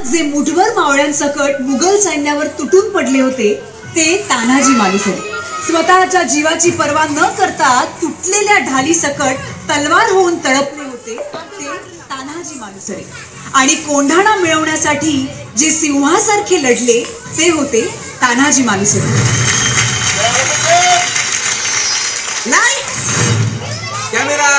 जे मुठभर मावळ्यांसकट मुघल सैन्यावर तुटून पडले होते ते तान्हाजी मालुसरे. स्वतःच्या जीवाची पर्वा न करता तुटलेल्या ढाली सकट तलवार होऊन तळपले होते ते तान्हाजी मालुसरे. आणि कोंढाणा मिळवण्यासाठी जे सिंहासारखे लढले ते होते तान्हाजी मालुसरे. कॅमेरा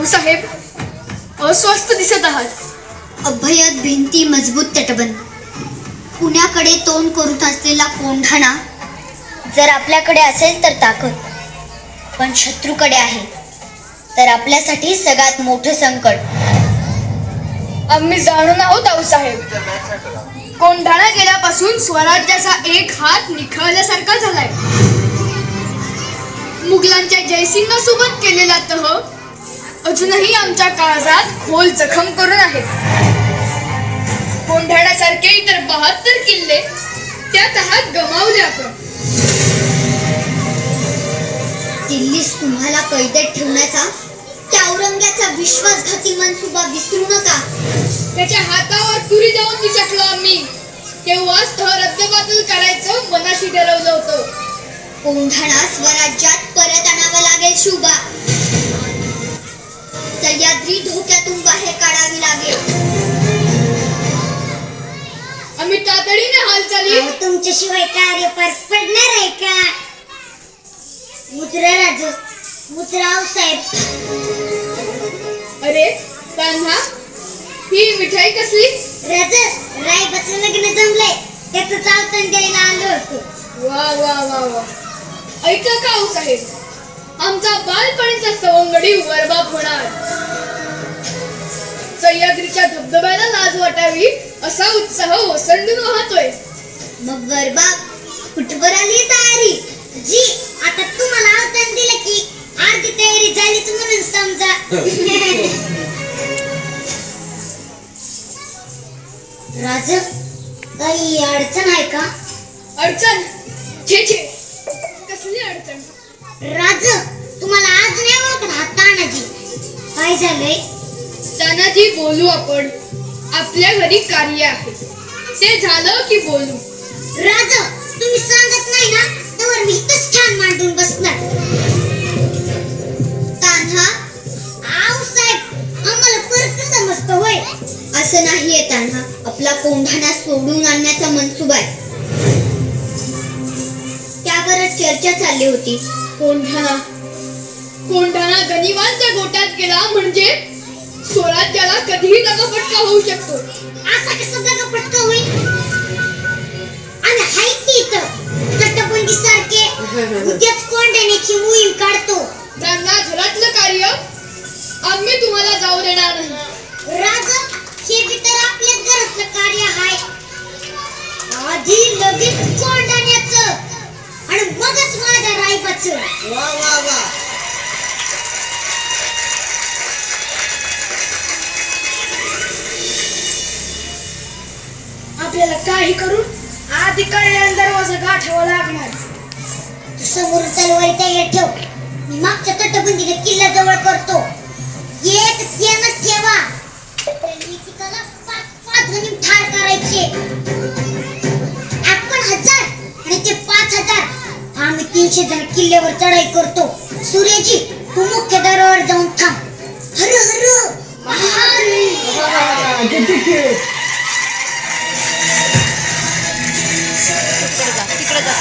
साहेब अस्वस्थ दिसत आहात. अभ्यत भिंती मजबूत तटबंद पुण्याकडे तोंड करून असलेला कोंढाणा जर आपल्याकडे असेल तर ताकद, पण शत्रूकडे आहे तर आपल्यासाठी सगळ्यात मोठं संकट. आम्ही जाणून आहोत आऊसाहेब. कोंढाणा गेल्यापासून स्वराज्याचा एक हात निखळल्यासारखा झालाय. मुघलांच्या जयसिंगासोबत केलेला तह अजूनही आमच्या काळजात खोल जखम करून आहे. कोंढाण्यासारखे इतर 72 किल्ले त्या तहात गमावले आपण. दिल्लीस तुम्हाला कैदेत ठेवण्याचा त्या औरंग्याचा विश्वासघाती मनसुबा विसरू नका. त्याच्या हातावर तुरी देऊन निसटलो आम्ही. तेव्हाच तह रद्दबातल करायचं मनाशी ठरवलं होतं. कोंढाणा स्वराज्यात परत आणावा लागेल शुभा. सह्याद्री धोक्यातून बाहेर काढावी लागेल. आम्ही तातडीने हालचाली. तुमच्याशिवाय कार्य पार पडणार आहे का? मुद्रा राजू, मुद्राव साहेब. अरे तान्हा, ही मिठाई कसली? राज रायबाचं लग्न जमलंय त्याचं चावतन द्यायला आलो होतो. वा वा वा वा. ऐका का आऊसाहेब, आमचा बालपणीचा सवंगडी वरबाप होणार. सह्याद्रीच्या धबधब्याला लाज वाटावी असा उत्साह ओसंडून वाहतोय. मग वरबाप कुठवर आली तयारी जी? आता तुम्हाला आव्हान दिलं की अर्धी तयारी झालीच म्हणून समजा. राज, काही अडचण आहे का? अडचण? छे छे, कसली अडचण? राज, तुम्हाला आज नाही ओळखत हा तानाजी. काय झालंय? तानाजी, बोलू आपण. आपल्या घरी कार्य आहे, ते झालं की बोलू. राज, तुम्ही सांगत नाही ना तर मी इथंच छान मांडून बसणार. तान्हा, आऊ साहेब, आम्हाला फरक समजतो होय? असं नाहीये तान्हा, आपला कोंढाणा सोडून आणण्याचा मनसुबा आहे. त्यावरच चर्चा चालली होती. कोंढाणा गनिमांच्या गोट्यात गेला म्हणजे स्वराज्याला कधीही दगाफटका होऊ शकतो. असा कसा दगाफटका होईल? आणि हायती इथं तटबंदी सारखे उद्याच कोंढाण्याची मोहीम काढतो. त्यांना घरातलं कार्य आम्ही तुम्हाला जाऊ देणार नाही. राज, हे बी तर आपल्याच घरातलं कार्य आहे. आधी लगेच कोंढाण्याचं आणि मगच माझ्या रायबाचं. वा वा वा. आपल्याला काही करून आधी कळल्याने दरवाजा गाठावा लागणार. तू समोर तलवारी तयार ठेव. मी मागच्या तटबंदीने किल्ला जवळ करतो. एक ध्यानात ठेवा, एकेकाला 5-5 जणी ठार करायचे. आपण 1000 आणि ते 5000. आम्ही 300 जण किल्ल्यावर चढाई करतो. सूर्याजी, तू मुख्य दरबारावर जाऊन थांब. हर हर महादेव. तिकडे जा.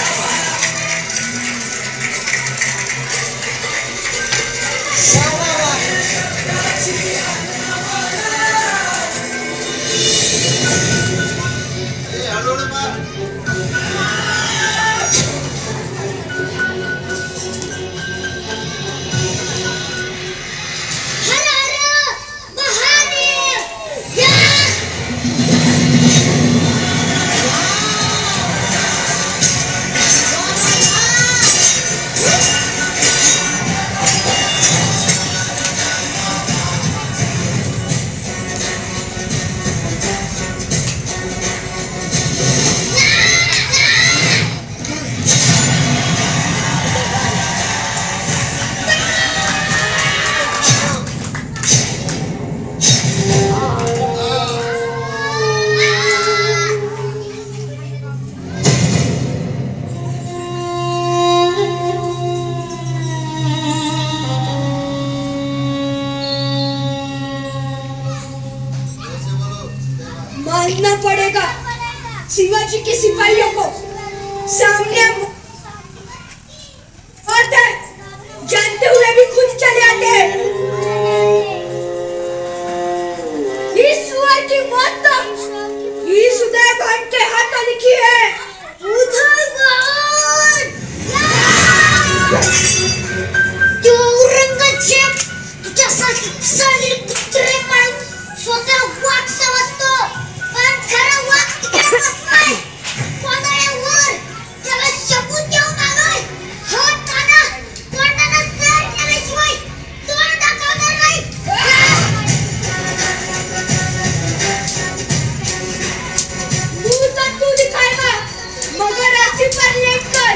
पड़ेगा। शिवाजी के सिपाहियों को सामने मौत है, जानते हुए भी खुद चले आते हैं। ईश्वर की मौत तो इस उदयभान के हाथों लिखी है। उदयभान! तू औरंगजेब तुझ्यासारखे कुत्रे म्हणून स्वतः वाघ समजतो, पण खरा वाघ तिकडे बसलाय कोंडाळ्यावर. त्याला शपथ देऊन आलोय, हा ताना तोंडाला सर केल्याशिवाय तोंड दाखवणार नाही. तू दिखाएगा मगर ऐसी पर लेट कर।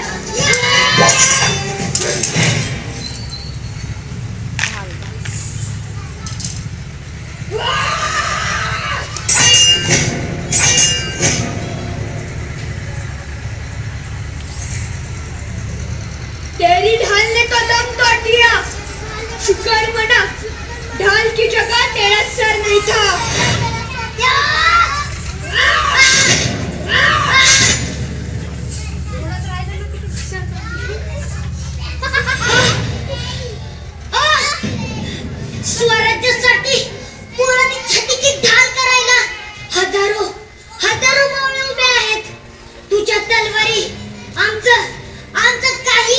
तेरी ढाल ने तो दम तोड़ दिया। शुक्र मना ढाल की जगह तेरा सर नहीं था। स्वराज्यासाठी पोरांनी छातीची ढाल करायला हजारो मावळे उभे आहेत. तुझ्या तलवारी आमचं काही